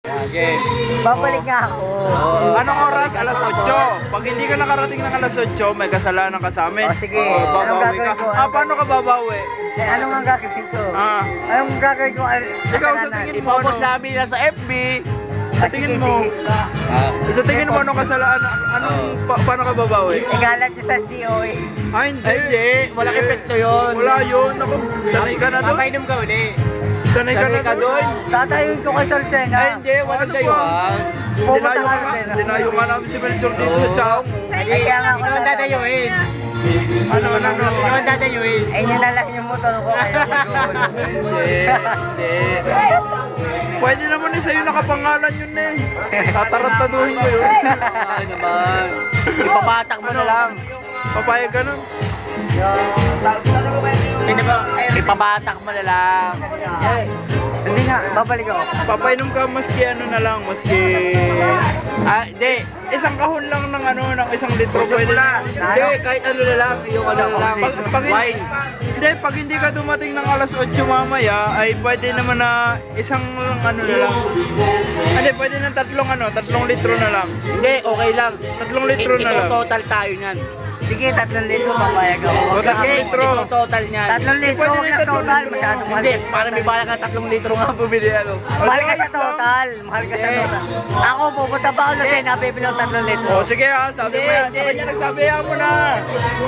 Okay. Babalik nga ako. Anong oras? Alas 8. Pag hindi ka nakarating ng alas 8, may kasalanan ka sa amin. Oh, sige. Anong Babawi gagawin ka. ko? Paano ka babawi? Ano nga gagawin ko? Anong gagawin ko? Ikaw sa tingin mo, Ipopost namin yan sa FB. Sa tingin mo, sa tingin mo anong kasalanan? Paano ka babawi? Igalat niyo sa COA. Hindi. Ay, hindi. Walang epekto yun. Wala yun. Ako, sanay ka na doon. Papainom ka uli. Sanay ka na doon. Tatayun ko kay Solsena. Ay, hindi. Walang dayuhan. Dinayo nga namin si Melchor dito sa Chaong. Kaya nga ako dadayuhin. Ano? Ikaw ang dadayuhin. Ay, yun na lang yung motor ko. Pwede naman sa'yo nakapangalan yun eh. Tatarantaduhin ko yun. Ay naman. Ipabatak mo na lang. Papayag ka nun. Hindi ba? Ipabatak mo na lang. Hindi nga, babalik ako. Papainom ka maski ano na lang, maski... Hindi. Isang kahon lang ng isang litro pwede na. Hindi, kahit ano na lang. Yung ano na lang. Wine. Hindi, pag hindi ka dumating ng alas 8 mamaya, ay pwede naman na isang ano na lang. Hindi, pwede ng tatlong litro na lang. Hindi, okay lang. 3 litro na lang. Ito-total tayo niyan. Sige, 3 litro, papayag ako. 3 litro. Ito total niyan. 3 litro, huwag na total. Masyadong mahal. Hindi, para may bala ka 3 litro nga bumili ano. Mahal ka sa total. Mahal ka sa total. Ako, pupunta pa ako na sa'yo, nabibili ng 3 litro. O sige ha, sabi mo yan. Sa kanya nagsabi mo na.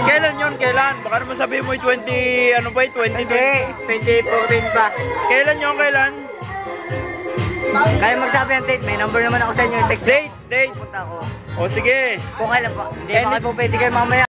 Kailan yun? Kailan? Baka naman sabi mo 20, ano ba 20? Hindi. 2014 pa. Kailan yun? Kailan? Kaya magsabi ng date, may number naman ako sa inyo. Text Date. Pupunta ako. O sige. Kung kailan pa. Hindi, baka po pwede kayo mamaya.